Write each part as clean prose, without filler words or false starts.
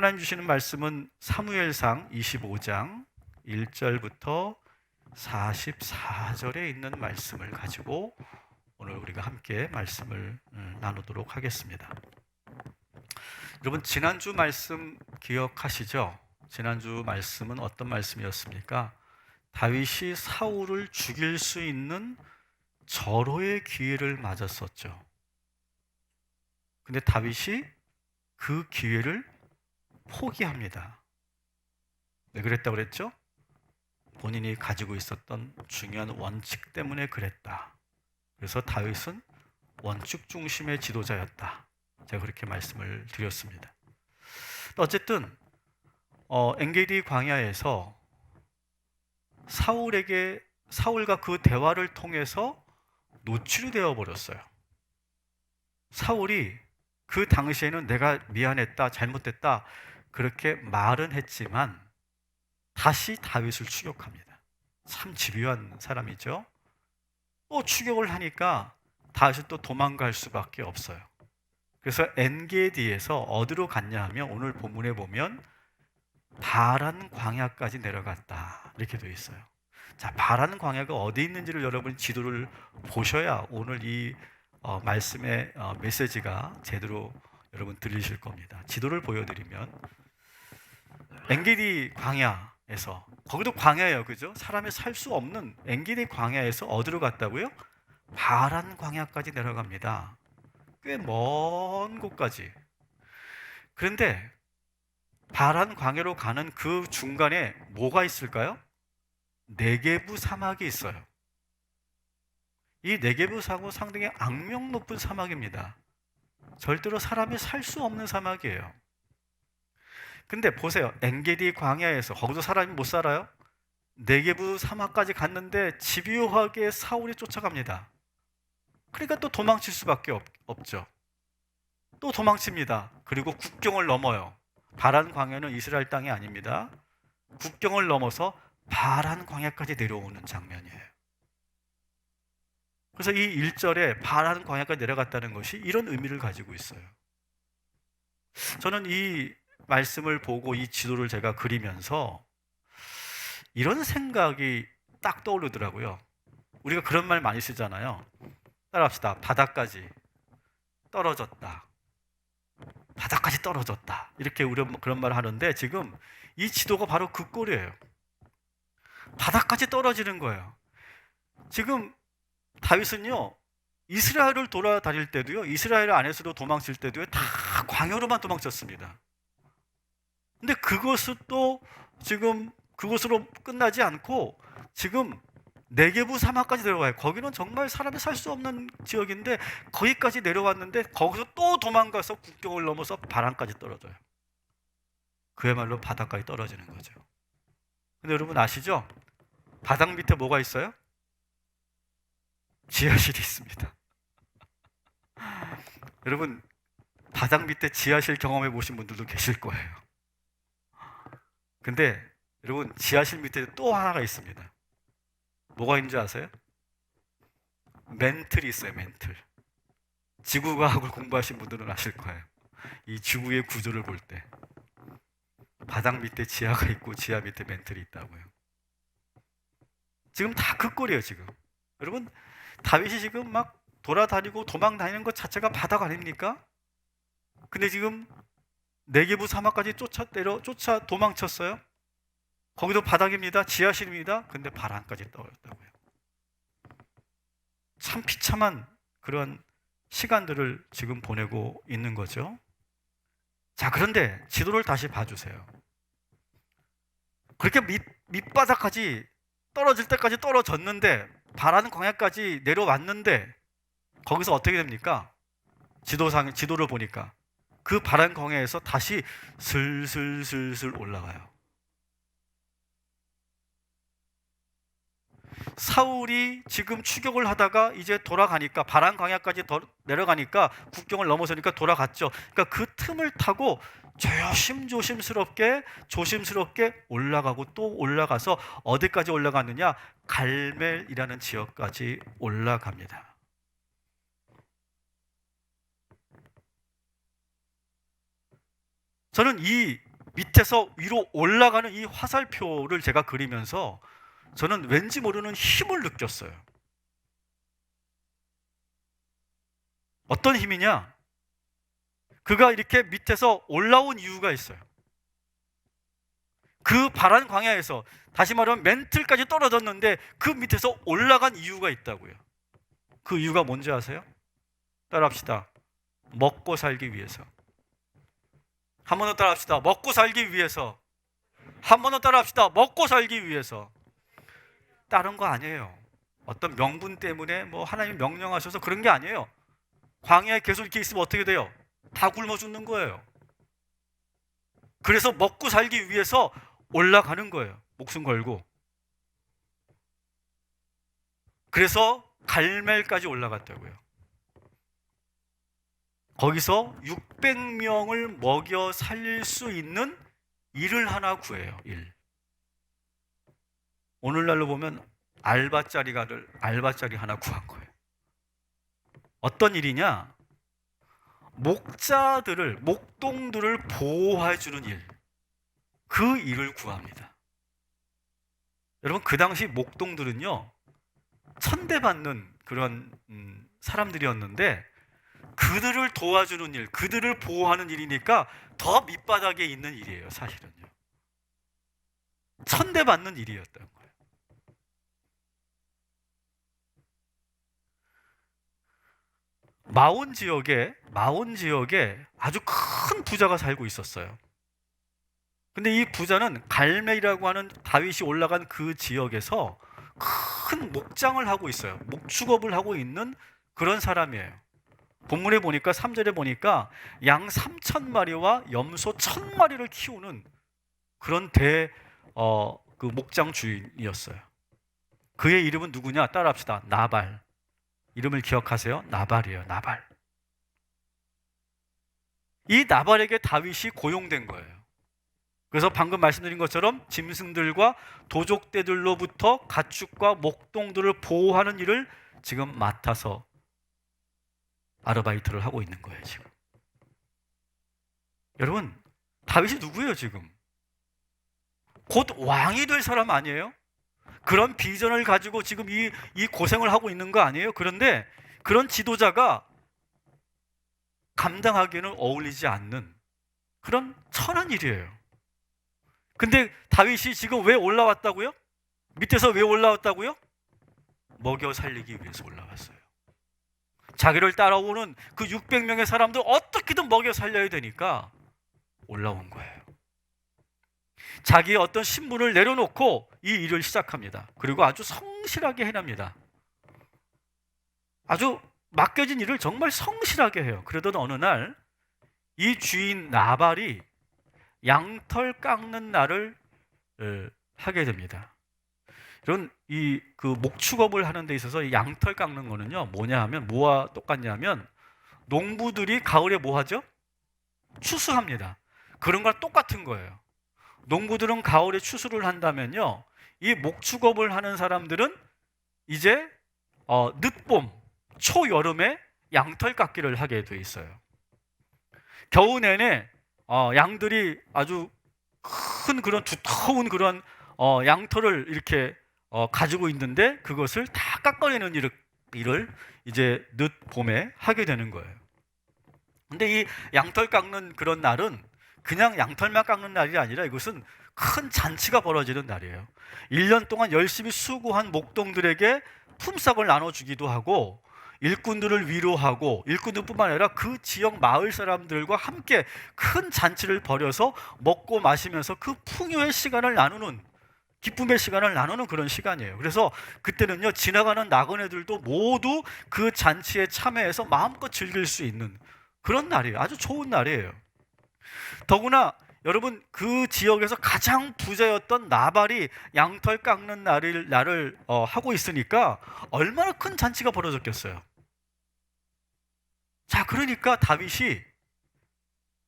하나님 주시는 말씀은 사무엘상 25장 1절부터 44절에 있는 말씀을 가지고 오늘 우리가 함께 말씀을 나누도록 하겠습니다. 여러분, 지난주 말씀 기억하시죠? 지난주 말씀은 어떤 말씀이었습니까? 다윗이 사울을 죽일 수 있는 절호의 기회를 맞았었죠. 근데 다윗이 그 기회를 포기합니다. 왜 그랬다고 그랬죠? 본인이 가지고 있었던 중요한 원칙 때문에 그랬다. 그래서 다윗은 원칙 중심의 지도자였다. 제가 그렇게 말씀을 드렸습니다. 어쨌든 엔게디 광야에서 사울과 그 대화를 통해서 노출이 되어 버렸어요. 사울이 그 당시에는 내가 미안했다, 잘못됐다 그렇게 말은 했지만 다시 다윗을 추격합니다. 참 집요한 사람이죠. 또 추격을 하니까 다윗은 또 도망갈 수밖에 없어요. 그래서 엔게디에서 어디로 갔냐 하면 오늘 본문에 보면 바란 광야까지 내려갔다 이렇게 되어 있어요. 자, 바란 광야가 어디 있는지를 여러분이 지도를 보셔야 오늘 이 말씀의 메시지가 제대로 여러분 들리실 겁니다. 지도를 보여드리면 엔게디 광야에서, 거기도 광야예요, 그죠? 사람이 살 수 없는 엔게디 광야에서 어디로 갔다고요? 바란 광야까지 내려갑니다. 꽤 먼 곳까지. 그런데 바란 광야로 가는 그 중간에 뭐가 있을까요? 네게부 사막이 있어요. 이 네게부 사막은 상당히 악명 높은 사막입니다. 절대로 사람이 살 수 없는 사막이에요. 근데 보세요. 엔게디 광야에서, 거기도 사람이 못 살아요? 네게부 사막까지 갔는데 집요하게 사울이 쫓아갑니다. 그러니까 또 도망칠 수밖에 없죠. 또 도망칩니다. 그리고 국경을 넘어요. 바란 광야는 이스라엘 땅이 아닙니다. 국경을 넘어서 바란 광야까지 내려오는 장면이에요. 그래서 이 1절에 바란 광야까지 내려갔다는 것이 이런 의미를 가지고 있어요. 저는 이 말씀을 보고 이 지도를 제가 그리면서 이런 생각이 딱 떠오르더라고요. 우리가 그런 말 많이 쓰잖아요. 따라합시다. 바닥까지 떨어졌다. 바닥까지 떨어졌다. 이렇게 우리 그런 말을 하는데 지금 이 지도가 바로 그 꼴이에요. 바닥까지 떨어지는 거예요. 지금 다윗은요, 이스라엘을 돌아다닐 때도요, 이스라엘 안에서도 도망칠 때도요, 다 광야로만 도망쳤습니다. 근데 그것은 또 지금 그것으로 끝나지 않고 지금 네게부 사막까지 내려가요. 거기는 정말 사람이 살 수 없는 지역인데 거기까지 내려왔는데 거기서 또 도망가서 국경을 넘어서 바람까지 떨어져요. 그야말로 바닥까지 떨어지는 거죠. 근데 여러분 아시죠? 바닥 밑에 뭐가 있어요? 지하실이 있습니다. 여러분, 바닥 밑에 지하실 경험해 보신 분들도 계실 거예요. 근데 여러분, 지하실 밑에 또 하나가 있습니다. 뭐가 있는지 아세요? 멘틀이 있어요. 멘틀. 지구과학을 공부하신 분들은 아실 거예요. 이 지구의 구조를 볼 때 바닥 밑에 지하가 있고 지하 밑에 멘틀이 있다고요. 지금 다 그 꼴이에요. 지금 여러분, 다윗이 지금 막 돌아다니고 도망 다니는 것 자체가 바닥 아닙니까? 근데 지금 네게부 사막까지 쫓아 도망쳤어요. 거기도 바닥입니다. 지하실입니다. 근데 바람까지 떨어졌다고요. 참 비참한 그런 시간들을 지금 보내고 있는 거죠. 자, 그런데 지도를 다시 봐주세요. 그렇게 밑바닥까지 떨어질 때까지 떨어졌는데 바라는 광야까지 내려왔는데 거기서 어떻게 됩니까? 지도를 보니까 그 바람 광야에서 다시 슬슬 올라가요. 사울이 지금 추격을 하다가 이제 돌아가니까 바람 광야까지 내려가니까 국경을 넘어서니까 돌아갔죠. 그러니까 그 틈을 타고 조심스럽게 올라가고 또 올라가서 어디까지 올라갔느냐? 갈멜이라는 지역까지 올라갑니다. 저는 이 밑에서 위로 올라가는 이 화살표를 제가 그리면서 저는 왠지 모르는 힘을 느꼈어요. 어떤 힘이냐? 그가 이렇게 밑에서 올라온 이유가 있어요. 그 파란 광야에서, 다시 말하면 멘틀까지 떨어졌는데 그 밑에서 올라간 이유가 있다고요. 그 이유가 뭔지 아세요? 따라합시다. 먹고 살기 위해서. 한 번 더 따라합시다. 먹고 살기 위해서. 한 번 더 따라합시다. 먹고 살기 위해서. 다른 거 아니에요. 어떤 명분 때문에 뭐 하나님 명령하셔서 그런 게 아니에요. 광야에 계속 이렇게 있으면 어떻게 돼요? 다 굶어 죽는 거예요. 그래서 먹고 살기 위해서 올라가는 거예요. 목숨 걸고. 그래서 갈멜까지 올라갔다고요. 거기서 600명을 먹여 살릴 수 있는 일을 하나 구해요. 일. 오늘날로 보면 알바짜리 하나 구한 거예요. 어떤 일이냐? 목동들을 보호해주는 일. 그 일을 구합니다. 여러분, 그 당시 목동들은요, 천대받는 그런 사람들이었는데, 그들을 도와주는 일, 그들을 보호하는 일이니까 더 밑바닥에 있는 일이에요, 사실은요. 천대받는 일이었던 거예요. 마온 지역에 아주 큰 부자가 살고 있었어요. 근데 이 부자는 갈멜이라고 하는 다윗이 올라간 그 지역에서 큰 목장을 하고 있어요. 목축업을 하고 있는 그런 사람이에요. 본문에 보니까 3절에 보니까 양 3,000마리와 염소 1,000마리를 키우는 그런 그 목장 주인이었어요. 그의 이름은 누구냐? 따라합시다. 나발. 이름을 기억하세요. 나발이에요. 나발. 이 나발에게 다윗이 고용된 거예요. 그래서 방금 말씀드린 것처럼 짐승들과 도적떼들로부터 가축과 목동들을 보호하는 일을 지금 맡아서 아르바이트를 하고 있는 거예요, 지금. 여러분, 다윗이 누구예요, 지금? 곧 왕이 될 사람 아니에요? 그런 비전을 가지고 지금 이 고생을 하고 있는 거 아니에요? 그런데 그런 지도자가 감당하기에는 어울리지 않는 그런 천한 일이에요. 근데 다윗이 지금 왜 올라왔다고요? 밑에서 왜 올라왔다고요? 먹여 살리기 위해서 올라왔어요. 자기를 따라오는 그 600명의 사람들 어떻게든 먹여 살려야 되니까 올라온 거예요. 자기의 어떤 신분을 내려놓고 이 일을 시작합니다. 그리고 아주 성실하게 해냅니다. 아주 맡겨진 일을 정말 성실하게 해요. 그러던 어느 날 이 주인 나발이 양털 깎는 날을 하게 됩니다. 이런 그 목축업을 하는 데 있어서 이 양털 깎는 거는요, 뭐냐 하면 뭐와 똑같냐면 농부들이 가을에 뭐 하죠? 추수합니다. 그런 거랑 똑같은 거예요. 농부들은 가을에 추수를 한다면요, 이 목축업을 하는 사람들은 이제 늦봄, 초여름에 양털 깎기를 하게 돼 있어요. 겨우 내내 양들이 아주 큰 그런 두터운 그런 양털을 이렇게 가지고 있는데 그것을 다 깎아내는 일을 이제 늦봄에 하게 되는 거예요. 근데 이 양털 깎는 그런 날은 그냥 양털만 깎는 날이 아니라 이것은 큰 잔치가 벌어지는 날이에요. 1년 동안 열심히 수고한 목동들에게 품삯을 나눠주기도 하고, 일꾼들을 위로하고, 일꾼들뿐만 아니라 그 지역 마을 사람들과 함께 큰 잔치를 벌여서 먹고 마시면서 그 풍요의 시간을 나누는, 기쁨의 시간을 나누는 그런 시간이에요. 그래서 그때는요, 지나가는 나그네들도 모두 그 잔치에 참여해서 마음껏 즐길 수 있는 그런 날이에요. 아주 좋은 날이에요. 더구나 여러분, 그 지역에서 가장 부자였던 나발이 양털 깎는 날을 하고 있으니까 얼마나 큰 잔치가 벌어졌겠어요. 자, 그러니까 다윗이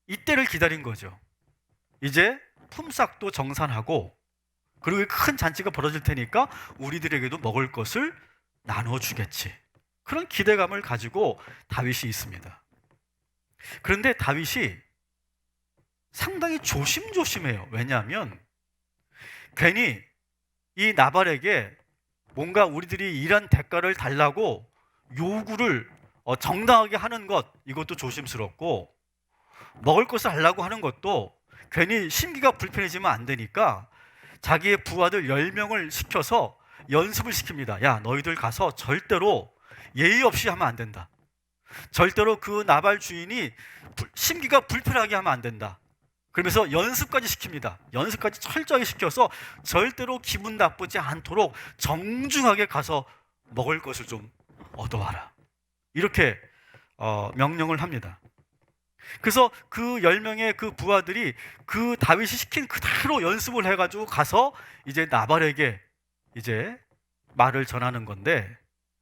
이때를 기다린 거죠. 이제 품삯도 정산하고, 그리고 큰 잔치가 벌어질 테니까 우리들에게도 먹을 것을 나눠주겠지. 그런 기대감을 가지고 다윗이 있습니다. 그런데 다윗이 상당히 조심조심해요. 왜냐하면 괜히 이 나발에게 뭔가 우리들이 일한 대가를 달라고 요구를 정당하게 하는 것, 이것도 조심스럽고, 먹을 것을 달라고 하는 것도 괜히 심기가 불편해지면 안 되니까 자기의 부하들 10명을 시켜서 연습을 시킵니다. 야, 너희들 가서 절대로 예의 없이 하면 안 된다. 절대로 그 나발 주인이 심기가 불편하게 하면 안 된다. 그러면서 연습까지 시킵니다. 연습까지 철저히 시켜서 절대로 기분 나쁘지 않도록 정중하게 가서 먹을 것을 좀 얻어와라. 이렇게 명령을 합니다. 그래서 그 10명의 그 부하들이 그 다윗이 시킨 그대로 연습을 해가지고 가서 이제 나발에게 이제 말을 전하는 건데,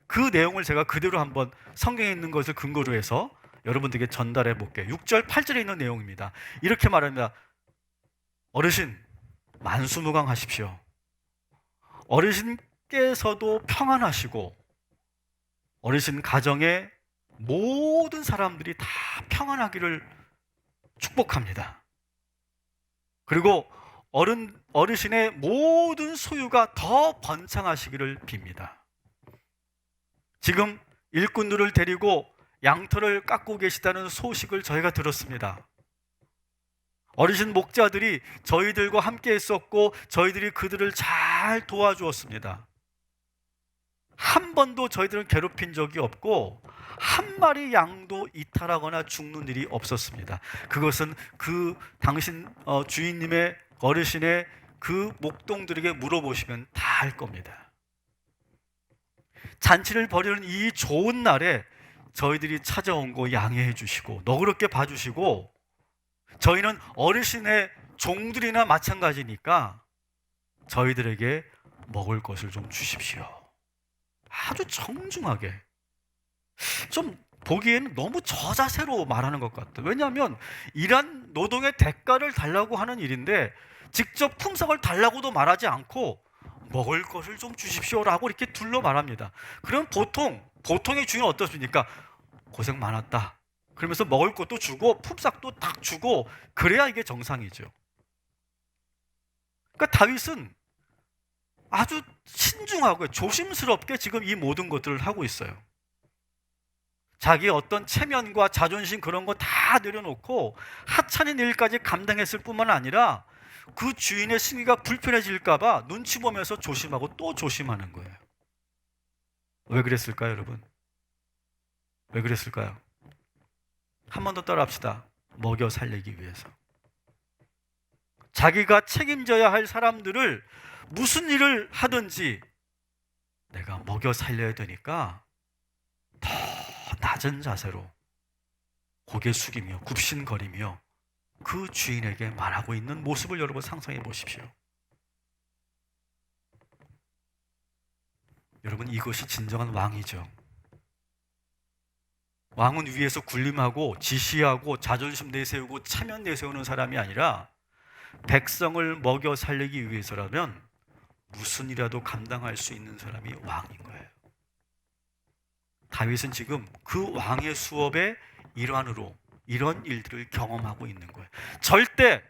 그 내용을 제가 그대로 한번 성경에 있는 것을 근거로 해서 여러분들에게 전달해 볼게요. 6절, 8절에 있는 내용입니다. 이렇게 말합니다. 어르신, 만수무강하십시오. 어르신께서도 평안하시고 어르신 가정의 모든 사람들이 다 평안하기를 축복합니다. 그리고 어르신의 모든 소유가 더 번창하시기를 빕니다. 지금 일꾼들을 데리고 양털을 깎고 계시다는 소식을 저희가 들었습니다. 어르신 목자들이 저희들과 함께 했었고 저희들이 그들을 잘 도와주었습니다. 한 번도 저희들은 괴롭힌 적이 없고 한 마리 양도 이탈하거나 죽는 일이 없었습니다. 그것은 그 당신 주인님의 어르신의 그 목동들에게 물어보시면 다 알 겁니다. 잔치를 벌이는 이 좋은 날에 저희들이 찾아온 거 양해해 주시고 너그럽게 봐주시고, 저희는 어르신의 종들이나 마찬가지니까 저희들에게 먹을 것을 좀 주십시오. 아주 정중하게, 좀 보기에는 너무 저자세로 말하는 것 같아요. 왜냐하면 일한 노동의 대가를 달라고 하는 일인데 직접 품삯을 달라고도 말하지 않고 먹을 것을 좀 주십시오라고 이렇게 둘러 말합니다. 그럼 보통의 주인은 어떻습니까? 고생 많았다. 그러면서 먹을 것도 주고 품삯도 딱 주고 그래야 이게 정상이죠. 그러니까 다윗은 아주 신중하고 조심스럽게 지금 이 모든 것들을 하고 있어요. 자기의 어떤 체면과 자존심 그런 거 다 내려놓고 하찮은 일까지 감당했을 뿐만 아니라 그 주인의 심기가 불편해질까 봐 눈치 보면서 조심하고 또 조심하는 거예요. 왜 그랬을까요, 여러분? 왜 그랬을까요? 한 번 더 따라합시다. 먹여 살리기 위해서. 자기가 책임져야 할 사람들을 무슨 일을 하든지 내가 먹여 살려야 되니까 더 낮은 자세로 고개 숙이며 굽신거리며 그 주인에게 말하고 있는 모습을 여러분 상상해 보십시오. 여러분, 이것이 진정한 왕이죠. 왕은 위에서 군림하고 지시하고 자존심 내세우고 체면 내세우는 사람이 아니라 백성을 먹여 살리기 위해서라면 무슨 일이라도 감당할 수 있는 사람이 왕인 거예요. 다윗은 지금 그 왕의 수업의 일환으로 이런 일들을 경험하고 있는 거예요. 절대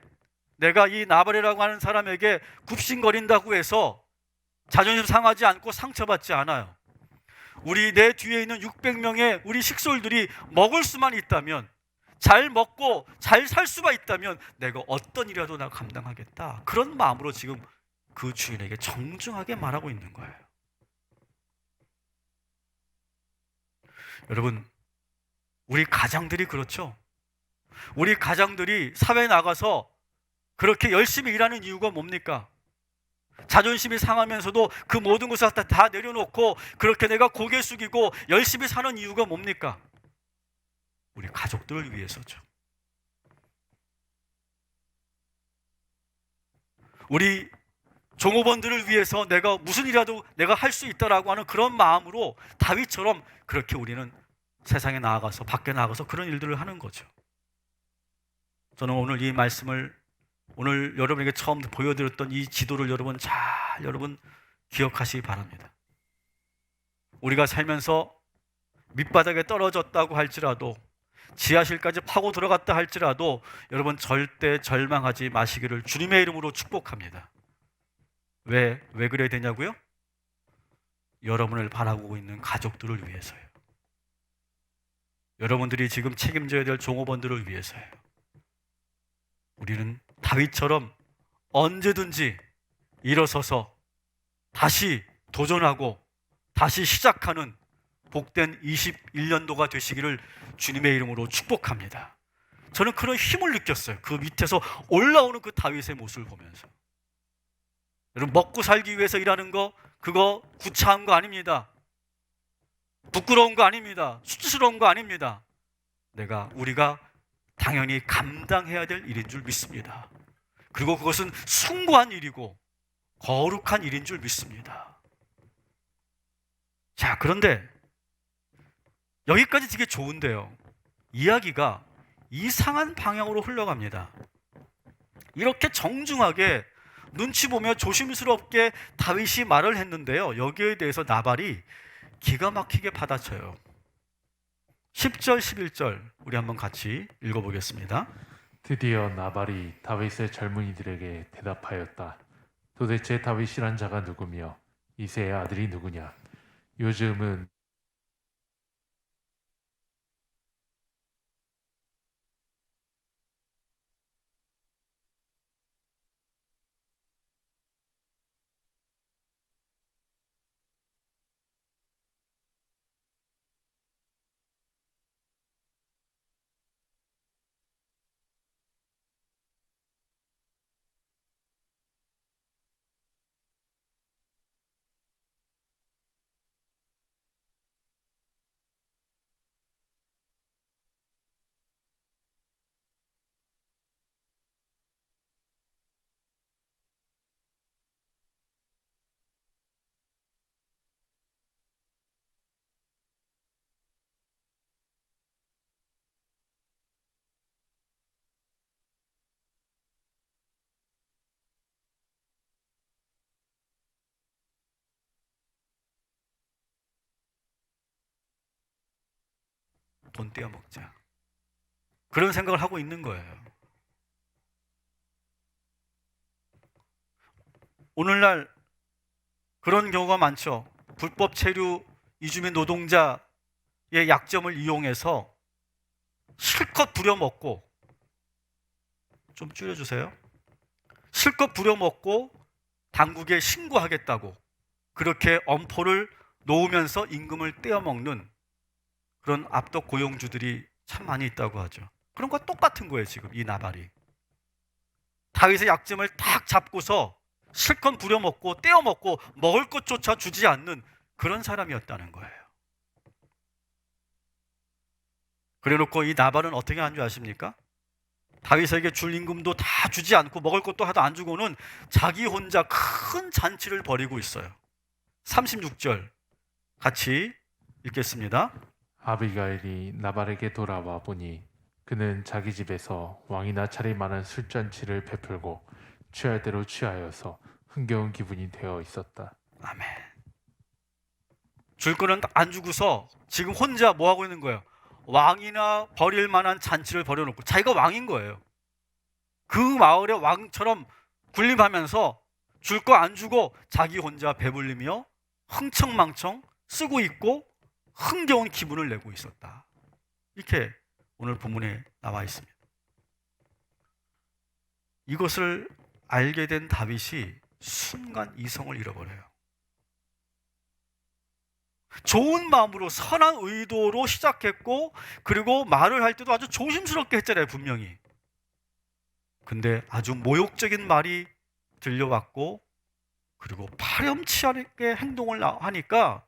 내가 이 나발이라고 하는 사람에게 굽신거린다고 해서 자존심 상하지 않고 상처받지 않아요. 우리 내 뒤에 있는 600명의 우리 식솔들이 먹을 수만 있다면, 잘 먹고 잘 살 수만 있다면 내가 어떤 일이라도 나 감당하겠다. 그런 마음으로 지금 그 주인에게 정중하게 말하고 있는 거예요. 여러분, 우리 가장들이 그렇죠. 우리 가장들이 사회에 나가서 그렇게 열심히 일하는 이유가 뭡니까? 자존심이 상하면서도 그 모든 것을 다 내려놓고 그렇게 내가 고개 숙이고 열심히 사는 이유가 뭡니까? 우리 가족들을 위해서죠. 우리 종업원들을 위해서 내가 무슨 일이라도 내가 할 수 있다라고 하는 그런 마음으로 다윗처럼 그렇게 우리는 세상에 나아가서 밖에 나아가서 그런 일들을 하는 거죠. 저는 오늘 이 말씀을, 오늘 여러분에게 처음 보여드렸던 이 지도를 여러분 기억하시기 바랍니다. 우리가 살면서 밑바닥에 떨어졌다고 할지라도 지하실까지 파고 들어갔다 할지라도 여러분 절대 절망하지 마시기를 주님의 이름으로 축복합니다. 왜 그래야 되냐고요? 여러분을 바라보고 있는 가족들을 위해서요. 여러분들이 지금 책임져야 될 종업원들을 위해서요. 우리는 다윗처럼 언제든지 일어서서 다시 도전하고 다시 시작하는 복된 21년도가 되시기를 주님의 이름으로 축복합니다. 저는 그런 힘을 느꼈어요. 그 밑에서 올라오는 그 다윗의 모습을 보면서. 여러분, 먹고 살기 위해서 일하는 거 그거 구차한 거 아닙니다. 부끄러운 거 아닙니다. 수치스러운 거 아닙니다. 우리가 당연히 감당해야 될 일인 줄 믿습니다. 그리고 그것은 숭고한 일이고 거룩한 일인 줄 믿습니다. 자, 그런데 여기까지 되게 좋은데요. 이야기가 이상한 방향으로 흘러갑니다. 이렇게 정중하게 눈치 보며 조심스럽게 다윗이 말을 했는데요. 여기에 대해서 나발이 기가 막히게 받아쳐요. 10절, 11절 우리 한번 같이 읽어보겠습니다. 드디어 나발이 다윗의 젊은이들에게 대답하였다. 도대체 다윗이란 자가 누구며 이새의 아들이 누구냐? 요즘은 돈 떼어먹자. 그런 생각을 하고 있는 거예요. 오늘날 그런 경우가 많죠. 불법 체류 이주민 노동자의 약점을 이용해서 실컷 부려먹고, 좀 줄여주세요. 실컷 부려먹고 당국에 신고하겠다고 그렇게 엄포를 놓으면서 임금을 떼어먹는 그런 압독 고용주들이 참 많이 있다고 하죠. 그런 거 똑같은 거예요. 지금 이 나발이 다윗의 약점을 딱 잡고서 실컷 부려먹고 떼어먹고 먹을 것조차 주지 않는 그런 사람이었다는 거예요. 그래놓고 이 나발은 어떻게 한 줄 아십니까? 다윗에게 줄 임금도 다 주지 않고 먹을 것도 하나도 안 주고는 자기 혼자 큰 잔치를 벌이고 있어요. 36절 같이 읽겠습니다. 아비가일이 나발에게 돌아와 보니 그는 자기 집에서 왕이나 차릴 만한 술잔치를 베풀고 취할 대로 취하여서 흥겨운 기분이 되어 있었다. 아멘. 줄 거는 안 주고서 지금 혼자 뭐 하고 있는 거예요? 왕이나 벌일 만한 잔치를 벌여놓고 자기가 왕인 거예요. 그 마을의 왕처럼 군림하면서 줄 거 안 주고 자기 혼자 배불리며 흥청망청 쓰고 있고 흥겨운 기분을 내고 있었다. 이렇게 오늘 본문에 나와 있습니다. 이것을 알게 된 다윗이 순간 이성을 잃어버려요. 좋은 마음으로 선한 의도로 시작했고 그리고 말을 할 때도 아주 조심스럽게 했잖아요. 분명히. 근데 아주 모욕적인 말이 들려왔고 그리고 파렴치하게 행동을 하니까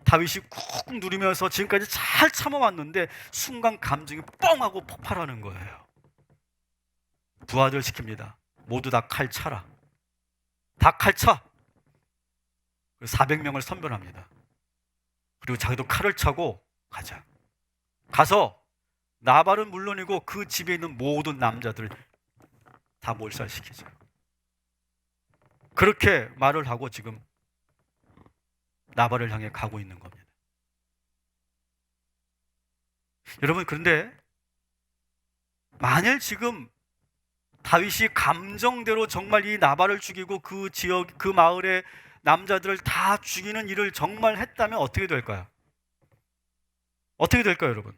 다윗이 꾹 누리면서 지금까지 잘 참아왔는데 순간 감정이 뻥 하고 폭발하는 거예요. 부하들 시킵니다. 모두 다 칼 차라. 다 칼 차. 400명을 선별합니다. 그리고 자기도 칼을 차고 가자. 가서 나발은 물론이고 그 집에 있는 모든 남자들 다 몰살시키자. 그렇게 말을 하고 지금 나발을 향해 가고 있는 겁니다. 여러분, 그런데 만일 지금 다윗이 감정대로 정말 이 나발을 죽이고 그 지역, 그 마을의 남자들을 다 죽이는 일을 정말 했다면 어떻게 될까요? 어떻게 될까요, 여러분?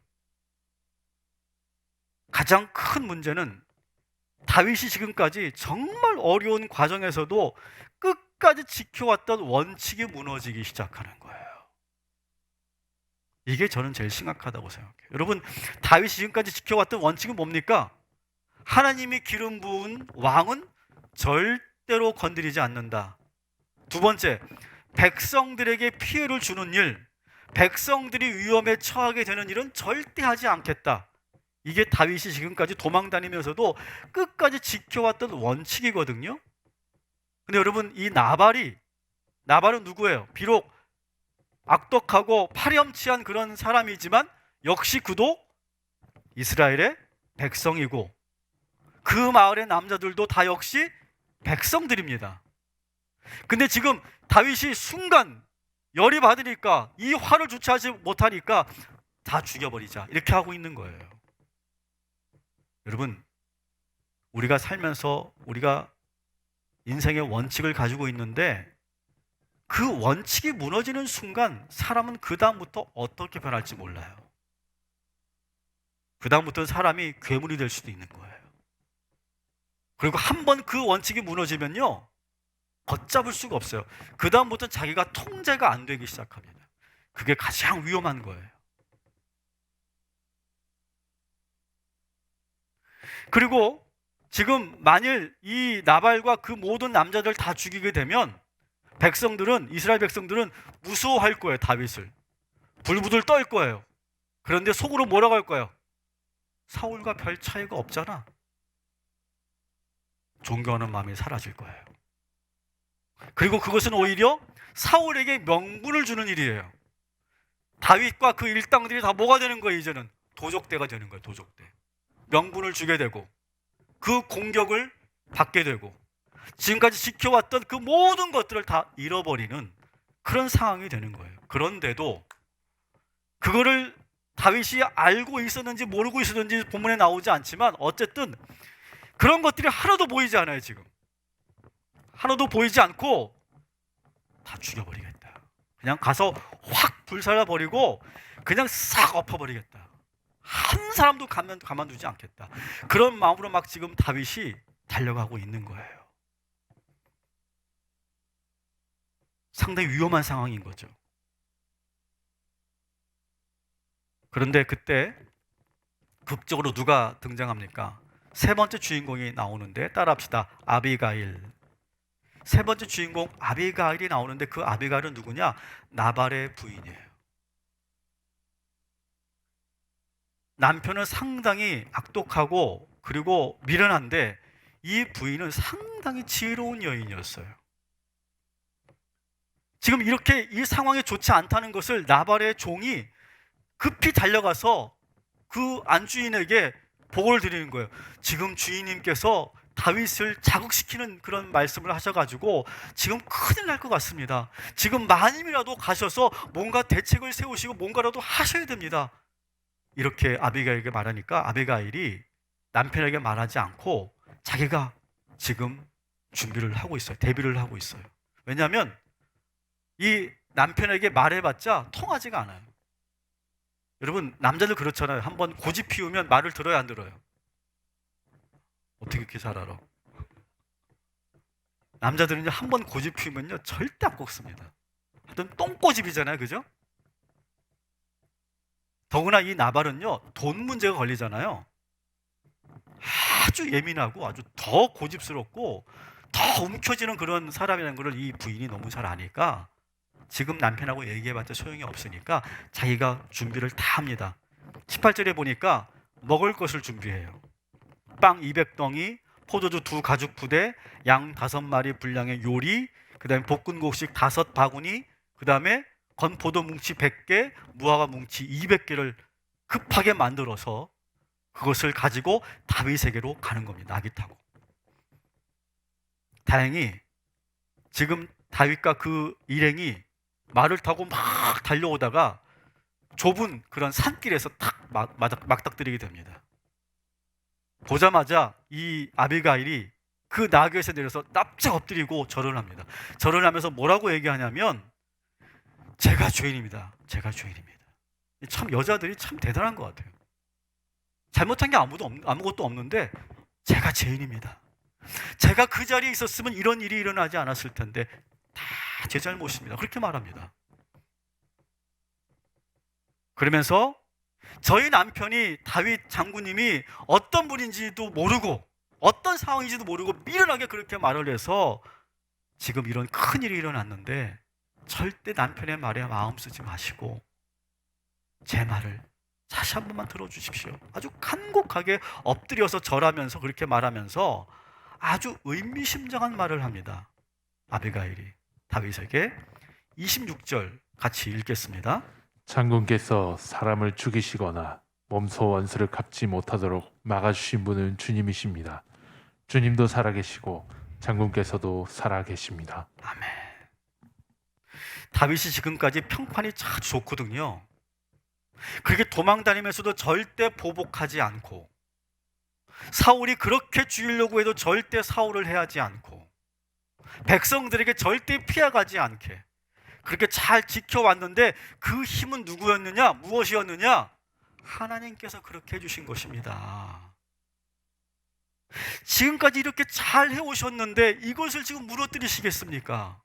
가장 큰 문제는 다윗이 지금까지 정말 어려운 과정에서도 끝까지 지켜왔던 원칙이 무너지기 시작하는 거예요. 이게 저는 제일 심각하다고 생각해요. 여러분, 다윗이 지금까지 지켜왔던 원칙은 뭡니까? 하나님이 기름 부은 왕은 절대로 건드리지 않는다. 두 번째, 백성들에게 피해를 주는 일, 백성들이 위험에 처하게 되는 일은 절대 하지 않겠다. 이게 다윗이 지금까지 도망 다니면서도 끝까지 지켜왔던 원칙이거든요. 근데 여러분, 이 나발은 누구예요? 비록 악독하고 파렴치한 그런 사람이지만 역시 그도 이스라엘의 백성이고 그 마을의 남자들도 다 역시 백성들입니다. 근데 지금 다윗이 순간 열이 받으니까, 이 화를 주체하지 못하니까 다 죽여버리자, 이렇게 하고 있는 거예요. 여러분, 우리가 살면서 우리가 인생의 원칙을 가지고 있는데 그 원칙이 무너지는 순간 사람은 그 다음부터 어떻게 변할지 몰라요. 그 다음부터는 사람이 괴물이 될 수도 있는 거예요. 그리고 한번 그 원칙이 무너지면요, 걷잡을 수가 없어요. 그 다음부터는 자기가 통제가 안 되기 시작합니다. 그게 가장 위험한 거예요. 그리고 지금 만일 이 나발과 그 모든 남자들 다 죽이게 되면 이스라엘 백성들은 무서워할 거예요. 다윗을 불부들 떨 거예요. 그런데 속으로 뭐라고 할 거예요? 사울과 별 차이가 없잖아. 존경하는 마음이 사라질 거예요. 그리고 그것은 오히려 사울에게 명분을 주는 일이에요. 다윗과 그 일당들이 다 뭐가 되는 거예요? 이제는 도적대가 되는 거예요. 도적대. 명분을 주게 되고 그 공격을 받게 되고 지금까지 지켜왔던 그 모든 것들을 다 잃어버리는 그런 상황이 되는 거예요. 그런데도 그거를 다윗이 알고 있었는지 모르고 있었는지 본문에 나오지 않지만 어쨌든 그런 것들이 하나도 보이지 않아요. 지금 하나도 보이지 않고 다 죽여버리겠다. 그냥 가서 확 불살라버리고 그냥 싹 엎어버리겠다. 한 사람도 가만두지 않겠다. 그런 마음으로 막 지금 다윗이 달려가고 있는 거예요. 상당히 위험한 상황인 거죠. 그런데 그때 극적으로 누가 등장합니까? 세 번째 주인공이 나오는데, 따라합시다. 아비가일. 세 번째 주인공 아비가일이 나오는데 그 아비가일은 누구냐? 나발의 부인이에요. 남편은 상당히 악독하고 그리고 미련한데 이 부인은 상당히 지혜로운 여인이었어요. 지금 이렇게 이 상황이 좋지 않다는 것을 나발의 종이 급히 달려가서 그 안주인에게 보고를 드리는 거예요. 지금 주인님께서 다윗을 자극시키는 그런 말씀을 하셔가지고 지금 큰일 날 것 같습니다. 지금 마님이라도 가셔서 뭔가 대책을 세우시고 뭔가라도 하셔야 됩니다. 이렇게 아비가일에게 말하니까 아비가일이 남편에게 말하지 않고 자기가 지금 준비를 하고 있어요. 대비를 하고 있어요. 왜냐하면 이 남편에게 말해봤자 통하지가 않아요. 여러분, 남자들 그렇잖아요. 한번 고집 피우면 말을 들어야 안 들어요? 어떻게 그렇게 잘 알아? 남자들은요, 한번 고집 피우면요 절대 안 꺾습니다. 하여튼 똥고집이잖아요. 그죠? 더구나 이 나발은요 돈 문제가 걸리잖아요. 아주 예민하고 아주 더 고집스럽고 더 움켜쥐는 그런 사람이라는 걸 이 부인이 너무 잘 아니까 지금 남편하고 얘기해봤자 소용이 없으니까 자기가 준비를 다 합니다. 18절에 보니까 먹을 것을 준비해요. 빵 200덩이, 포도주 2가죽 부대, 양 5마리 분량의 요리, 그 다음에 볶은 곡식 5바구니, 그 다음에 건포도 뭉치 100개, 무화과 뭉치 200개를 급하게 만들어서 그것을 가지고 다윗에게로 가는 겁니다. 나귀 타고. 다행히 지금 다윗과 그 일행이 말을 타고 막 달려오다가 좁은 그런 산길에서 탁 막닥뜨리게 됩니다. 보자마자 이 아비가일이 그 나귀에서 내려서 납작 엎드리고 절을 합니다. 절을 하면서 뭐라고 얘기하냐면 제가 죄인입니다. 제가 죄인입니다. 참 여자들이 참 대단한 것 같아요. 잘못한 게 아무것도 없는데 제가 죄인입니다. 제가 그 자리에 있었으면 이런 일이 일어나지 않았을 텐데 다 제 잘못입니다. 그렇게 말합니다. 그러면서 저희 남편이 다윗 장군님이 어떤 분인지도 모르고 어떤 상황인지도 모르고 미련하게 그렇게 말을 해서 지금 이런 큰 일이 일어났는데 절대 남편의 말에 마음 쓰지 마시고 제 말을 다시 한 번만 들어주십시오. 아주 간곡하게 엎드려서 절하면서 그렇게 말하면서 아주 의미심장한 말을 합니다. 아비가일이 다윗에게. 26절 같이 읽겠습니다. 장군께서 사람을 죽이시거나 몸소 원수를 갚지 못하도록 막아주신 분은 주님이십니다. 주님도 살아계시고 장군께서도 살아계십니다. 아멘. 다윗이 지금까지 평판이 참 좋거든요. 그렇게 도망다니면서도 절대 보복하지 않고 사울이 그렇게 죽이려고 해도 절대 사울을 해하지 않고 백성들에게 절대 피해가지 않게 그렇게 잘 지켜왔는데 그 힘은 누구였느냐? 무엇이었느냐? 하나님께서 그렇게 해주신 것입니다. 지금까지 이렇게 잘 해오셨는데 이것을 지금 무너뜨리시겠습니까?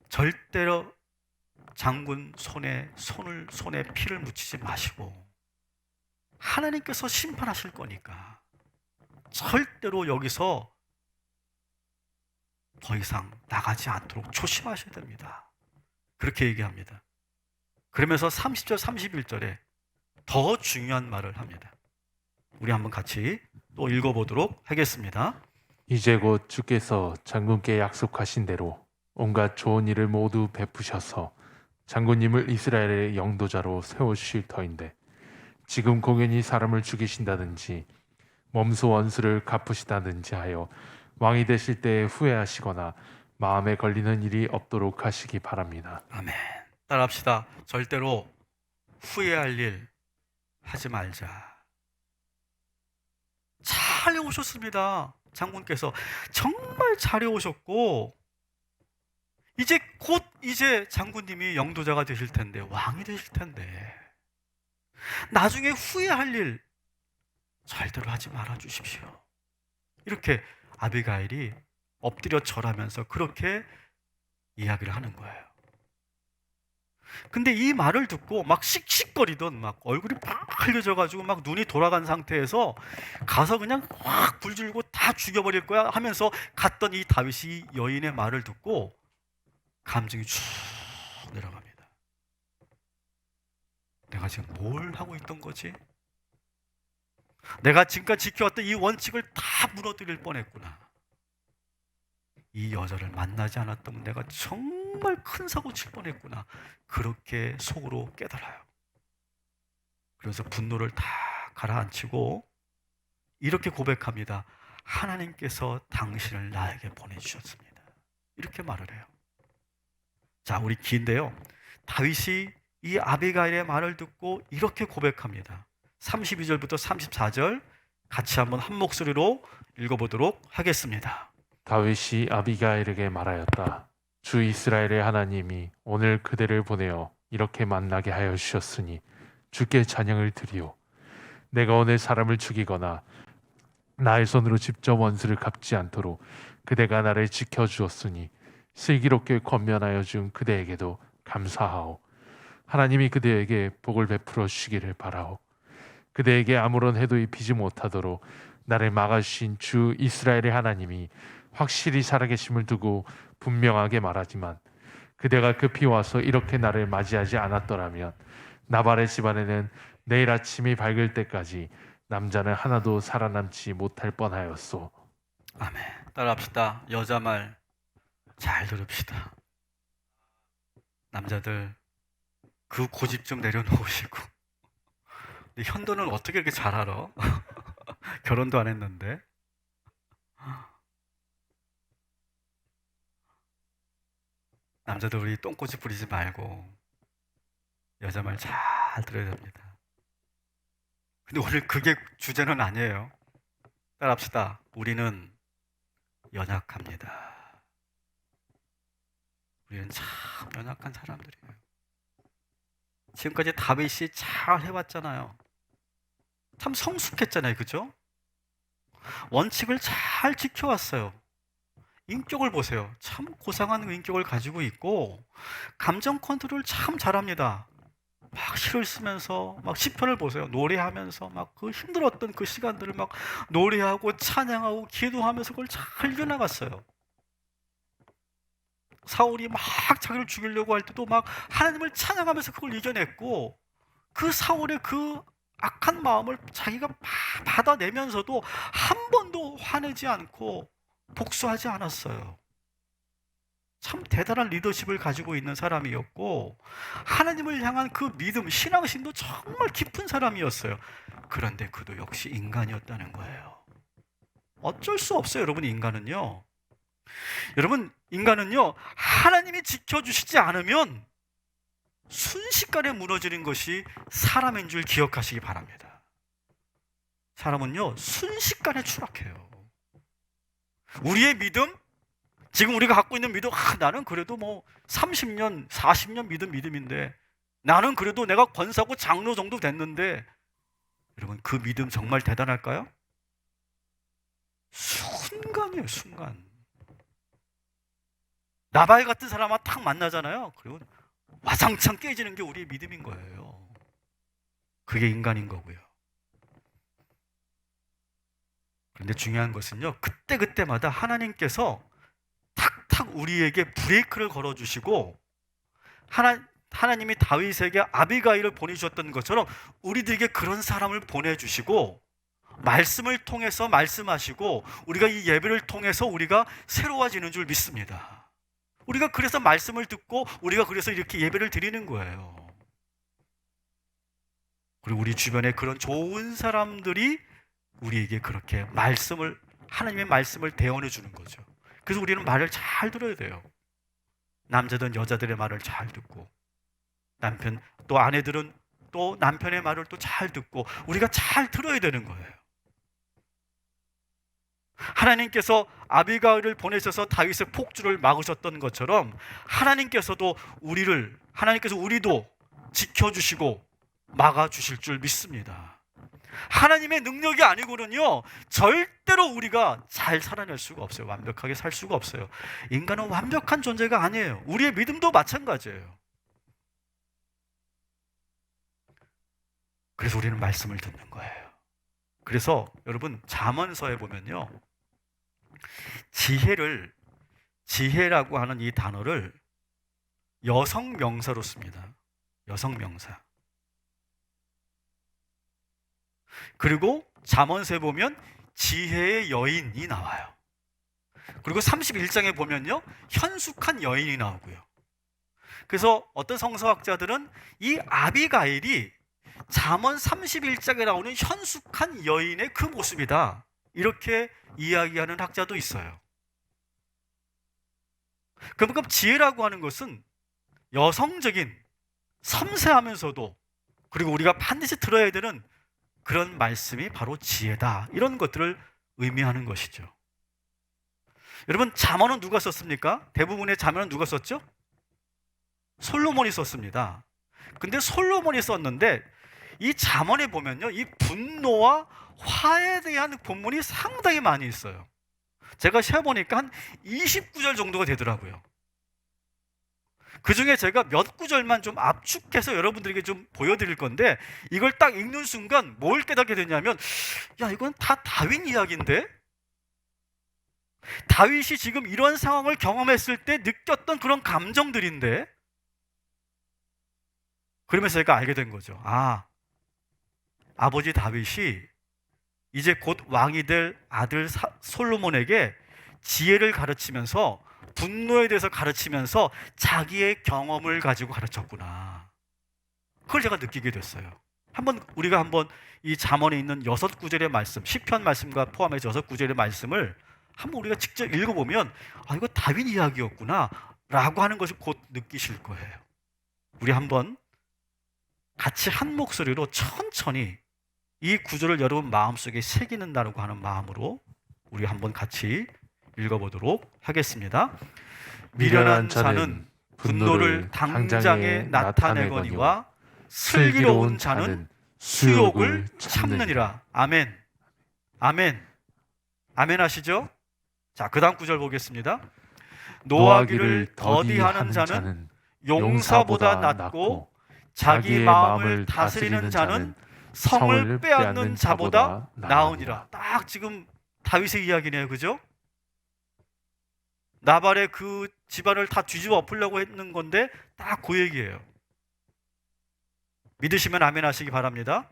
절대로 장군 손에 피를 묻히지 마시고 하나님께서 심판하실 거니까 절대로 여기서 더 이상 나가지 않도록 조심하셔야 됩니다. 그렇게 얘기합니다. 그러면서 30절 31절에 더 중요한 말을 합니다. 우리 한번 같이 또 읽어보도록 하겠습니다. 이제 곧 주께서 장군께 약속하신 대로 온갖 좋은 일을 모두 베푸셔서 장군님을 이스라엘의 영도자로 세우실 터인데 지금 공연히 사람을 죽이신다든지 몸소 원수를 갚으시다든지 하여 왕이 되실 때 후회하시거나 마음에 걸리는 일이 없도록 하시기 바랍니다. 아멘. 따라합시다. 절대로 후회할 일 하지 말자. 잘 해오셨습니다. 장군께서 정말 잘 해오셨고 이제 곧 장군님이 영도자가 되실 텐데 왕이 되실 텐데 나중에 후회할 일 절대로 하지 말아 주십시오. 이렇게 아비가일이 엎드려 절하면서 그렇게 이야기를 하는 거예요. 근데 이 말을 듣고 막 씩씩거리던 막 얼굴이 팍 흘려져가지고 막 눈이 돌아간 상태에서 가서 그냥 확 불질고 다 죽여버릴 거야 하면서 갔던 이 다윗이 여인의 말을 듣고 감정이 쭉 내려갑니다. 내가 지금 뭘 하고 있던 거지? 내가 지금까지 지켜왔던 이 원칙을 다 무너뜨릴 뻔했구나. 이 여자를 만나지 않았다면 내가 정말 큰 사고 칠 뻔했구나. 그렇게 속으로 깨달아요. 그래서 분노를 다 가라앉히고 이렇게 고백합니다. 하나님께서 당신을 나에게 보내주셨습니다. 이렇게 말을 해요. 자, 우리 긴데요. 다윗이 이 아비가일의 말을 듣고 이렇게 고백합니다. 32절부터 34절 같이 한번 한 목소리로 읽어보도록 하겠습니다. 다윗이 아비가일에게 말하였다. 주 이스라엘의 하나님이 오늘 그대를 보내어 이렇게 만나게 하여 주셨으니 주께 찬양을 드리오. 내가 오늘 사람을 죽이거나 나의 손으로 직접 원수를 갚지 않도록 그대가 나를 지켜주었으니 슬기롭게 권면하여 준 그대에게도 감사하오. 하나님이 그대에게 복을 베풀어 주시기를 바라오. 그대에게 아무런 해도 입히지 못하도록 나를 막아주신 주 이스라엘의 하나님이 확실히 살아계심을 두고 분명하게 말하지만 그대가 급히 와서 이렇게 나를 맞이하지 않았더라면 나발의 집안에는 내일 아침이 밝을 때까지 남자는 하나도 살아남지 못할 뻔하였소. 아멘. 따라합시다. 여자 말 잘 들읍시다. 남자들 그 고집 좀 내려놓으시고. 근데 현도는 어떻게 이렇게 잘 알아? 결혼도 안 했는데. 남자들 우리 똥꼬치 부리지 말고 여자 말 잘 들어야 됩니다. 근데 오늘 그게 주제는 아니에요. 따라합시다. 우리는 연약합니다. 우리는 참 연약한 사람들이에요. 지금까지 다윗이 잘 해왔잖아요. 참 성숙했잖아요. 그죠? 원칙을 잘 지켜왔어요. 인격을 보세요. 참 고상한 인격을 가지고 있고 감정 컨트롤 참 잘합니다. 막 시를 쓰면서 막 시편을 보세요. 노래하면서 막 그 힘들었던 그 시간들을 막 노래하고 찬양하고 기도하면서 그걸 잘 이겨나갔어요. 사울이 막 자기를 죽이려고 할 때도 막 하나님을 찬양하면서 그걸 이겨냈고 그 사울의 그 악한 마음을 자기가 받아내면서도 한 번도 화내지 않고 복수하지 않았어요. 참 대단한 리더십을 가지고 있는 사람이었고 하나님을 향한 그 믿음, 신앙심도 정말 깊은 사람이었어요. 그런데 그도 역시 인간이었다는 거예요. 어쩔 수 없어요. 여러분, 인간은요. 여러분, 인간은요, 하나님이 지켜주시지 않으면 순식간에 무너지는 것이 사람인 줄 기억하시기 바랍니다. 사람은요, 순식간에 추락해요. 우리의 믿음, 지금 우리가 갖고 있는 믿음, 나는 그래도 뭐 30년, 40년 믿음인데 나는 그래도 내가 권사고 장로 정도 됐는데 여러분, 그 믿음 정말 대단할까요? 순간이에요, 순간. 나발 같은 사람과 탁 만나잖아요. 그리고 와장창 깨지는 게 우리의 믿음인 거예요. 그게 인간인 거고요. 그런데 중요한 것은요, 그때마다 하나님께서 탁탁 우리에게 브레이크를 걸어주시고 하나님이 다윗에게 아비가일을 보내주셨던 것처럼 우리들에게 그런 사람을 보내주시고 말씀을 통해서 말씀하시고 우리가 이 예배를 통해서 우리가 새로워지는 줄 믿습니다. 우리가 그래서 말씀을 듣고 우리가 그래서 이렇게 예배를 드리는 거예요. 그리고 우리 주변에 그런 좋은 사람들이 우리에게 그렇게 하나님의 말씀을 대언해 주는 거죠. 그래서 우리는 말을 잘 들어야 돼요. 남자든 여자들의 말을 잘 듣고 또 아내들은 또 남편의 말을 또 잘 듣고 우리가 잘 들어야 되는 거예요. 하나님께서 아비가일을 보내셔서 다윗의 폭주를 막으셨던 것처럼 하나님께서도 우리도 지켜주시고 막아주실 줄 믿습니다. 하나님의 능력이 아니고는요, 절대로 우리가 잘 살아낼 수가 없어요. 완벽하게 살 수가 없어요. 인간은 완벽한 존재가 아니에요. 우리의 믿음도 마찬가지예요. 그래서 우리는 말씀을 듣는 거예요. 그래서 여러분, 잠언서에 보면요, 지혜라고 하는 이 단어를 여성 명사로 씁니다. 여성 명사. 그리고 잠언서에 보면 지혜의 여인이 나와요. 그리고 31장에 보면요, 현숙한 여인이 나오고요. 그래서 어떤 성서학자들은 이 아비가일이 잠언 31장에 나오는 현숙한 여인의 그 모습이다, 이렇게 이야기하는 학자도 있어요. 그만큼 지혜라고 하는 것은 여성적인, 섬세하면서도, 그리고 우리가 반드시 들어야 되는 그런 말씀이 바로 지혜다, 이런 것들을 의미하는 것이죠. 여러분, 잠언은 누가 썼습니까? 대부분의 잠언은 누가 썼죠? 솔로몬이 썼습니다. 근데 솔로몬이 썼는데 이 잠언에 보면요, 이 분노와 화에 대한 본문이 상당히 많이 있어요. 제가 세어보니까 한 20구절 정도가 되더라고요. 그 중에 제가 몇 구절만 좀 압축해서 여러분들에게 좀 보여드릴 건데, 이걸 딱 읽는 순간 뭘 깨닫게 되냐면, 야, 이건 다 다윗 이야기인데? 다윗이 지금 이런 상황을 경험했을 때 느꼈던 그런 감정들인데? 그러면서 제가 알게 된 거죠. 아버지 다윗이 이제 곧 왕이 될 아들 솔로몬에게 지혜를 가르치면서, 분노에 대해서 가르치면서 자기의 경험을 가지고 가르쳤구나. 그걸 제가 느끼게 됐어요. 우리가 한번 이 잠언에 있는 6구절의 말씀, 시편 말씀과 포함해서 6구절의 말씀을 한번 우리가 직접 읽어보면, 이거 다윗 이야기였구나 라고 하는 것을 곧 느끼실 거예요. 우리 한번 같이 한 목소리로 천천히 이 구절을 여러분 마음속에 새기는다고 하는 마음으로 우리 한번 같이 읽어보도록 하겠습니다. 미련한 자는 분노를 당장에 나타내거니와 슬기로운 자는 수욕을 참느니라. 아멘. 아멘. 아멘 하시죠? 자, 그 다음 구절 보겠습니다. 노하기를 더디하는 자는 용사보다 낫고 자기 마음을 다스리는 자는 성을 빼앗는 자보다 나으니라. 딱 지금 다윗의 이야기네요. 그죠? 나발의 그 집안을 다 뒤집어 엎으려고 했는 건데 딱 그 얘기예요. 믿으시면 아멘 하시기 바랍니다.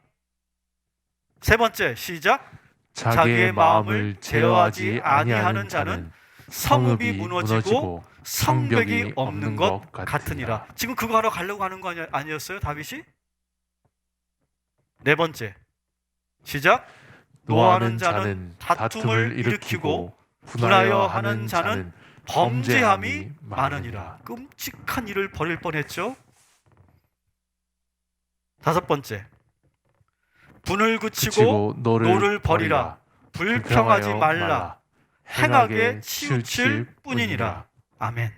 세 번째, 시작. 자기의 마음을 제어하지 아니하는 자는 성읍이 무너지고 성벽이 없는 것 같으니라. 지금 그거 하러 가려고 하는 거 아니었어요, 다윗이? 네 번째, 시작. 노하는 자는 다툼을 일으키고 분하여 하는 자는 범죄함이 많으니라. 끔찍한 일을 벌일 뻔했죠. 다섯 번째, 분을 그치고 노를 버리라. 불평하지 말라. 행하게 치우칠 뿐이니라. 아멘.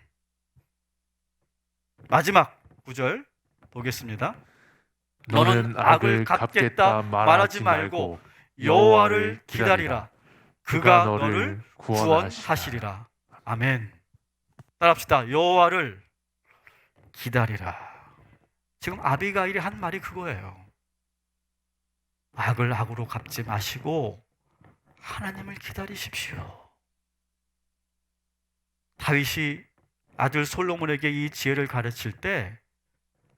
마지막 구절 보겠습니다. 너는 악을 갚겠다 말하지 말고 여호와를 기다리라. 그가 너를 구원하시리라. 아멘. 따라합시다. 여호와를 기다리라. 지금 아비가일이 한 말이 그거예요. 악을 악으로 갚지 마시고 하나님을 기다리십시오. 다윗이 아들 솔로몬에게 이 지혜를 가르칠 때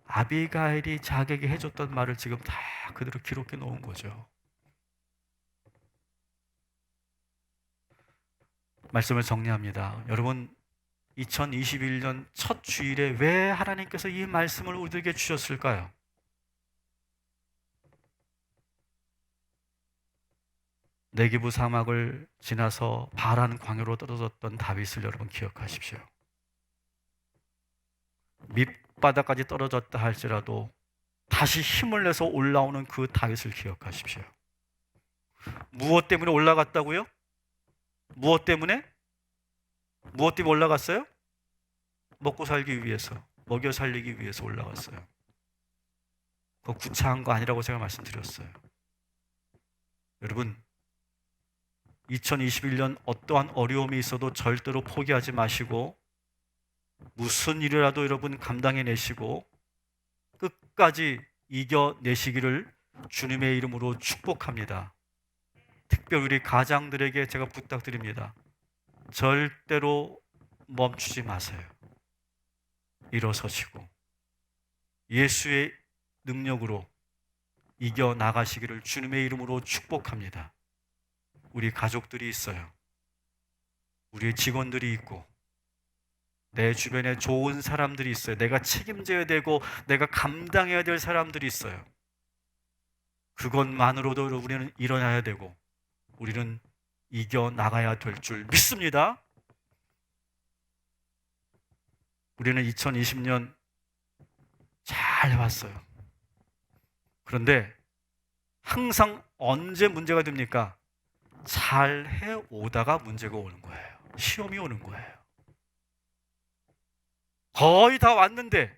아비가일이 자기에게 해줬던 말을 지금 다 그대로 기록해 놓은 거죠. 말씀을 정리합니다. 여러분, 2021년 첫 주일에 왜 하나님께서 이 말씀을 우리에게 주셨을까요? 네기부 사막을 지나서 바란 광야로 떨어졌던 다윗을 여러분 기억하십시오. 밑바닥까지 떨어졌다 할지라도 다시 힘을 내서 올라오는 그 다윗을 기억하십시오. 무엇 때문에 올라갔다고요? 무엇 때문에? 무엇 때문에 올라갔어요? 먹고 살기 위해서, 먹여 살리기 위해서 올라갔어요. 그거 구차한 거 아니라고 제가 말씀드렸어요. 여러분, 2021년 어떠한 어려움이 있어도 절대로 포기하지 마시고 무슨 일이라도 여러분 감당해내시고 끝까지 이겨내시기를 주님의 이름으로 축복합니다. 특별히 우리 가장들에게 제가 부탁드립니다. 절대로 멈추지 마세요. 일어서시고 예수의 능력으로 이겨나가시기를 주님의 이름으로 축복합니다. 우리 가족들이 있어요. 우리의 직원들이 있고 내 주변에 좋은 사람들이 있어요. 내가 책임져야 되고 내가 감당해야 될 사람들이 있어요. 그것만으로도 우리는 일어나야 되고 우리는 이겨나가야 될 줄 믿습니다. 우리는 2020년 잘 해왔어요. 그런데 항상 언제 문제가 됩니까? 잘 해오다가 문제가 오는 거예요. 시험이 오는 거예요. 거의 다 왔는데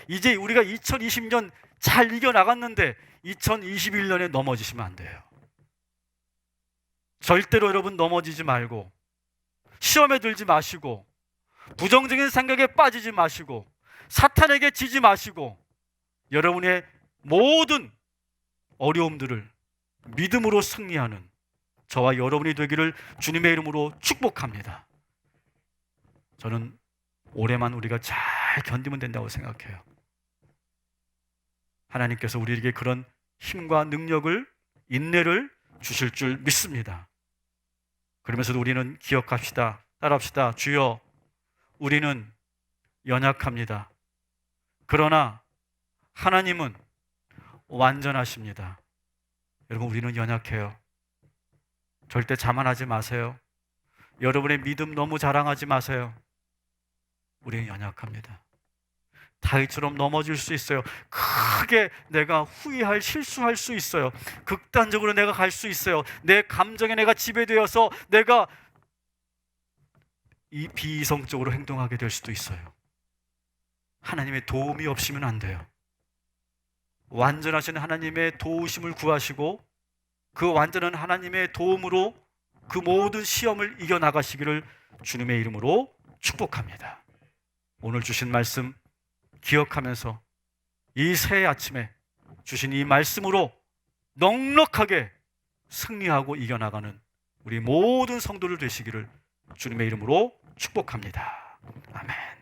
이제 우리가 2020년 잘 이겨나갔는데 2021년에 넘어지시면 안 돼요. 절대로 여러분 넘어지지 말고 시험에 들지 마시고 부정적인 생각에 빠지지 마시고 사탄에게 지지 마시고 여러분의 모든 어려움들을 믿음으로 승리하는 저와 여러분이 되기를 주님의 이름으로 축복합니다. 저는 올해만 우리가 잘 견디면 된다고 생각해요. 하나님께서 우리에게 그런 힘과 능력을, 인내를 주실 줄 믿습니다. 그러면서도 우리는 기억합시다. 따라합시다. 주여, 우리는 연약합니다. 그러나 하나님은 완전하십니다. 여러분, 우리는 연약해요. 절대 자만하지 마세요. 여러분의 믿음 너무 자랑하지 마세요. 우리는 연약합니다. 다윗처럼 넘어질 수 있어요. 크게 내가 후회할, 실수할 수 있어요. 극단적으로 내가 갈 수 있어요. 내 감정에 내가 지배되어서 내가 이 비이성적으로 행동하게 될 수도 있어요. 하나님의 도움이 없으면 안 돼요. 완전하신 하나님의 도우심을 구하시고 그 완전한 하나님의 도움으로 그 모든 시험을 이겨나가시기를 주님의 이름으로 축복합니다. 오늘 주신 말씀 기억하면서 이 새 아침에 주신 이 말씀으로 넉넉하게 승리하고 이겨나가는 우리 모든 성도들 되시기를 주님의 이름으로 축복합니다. 아멘.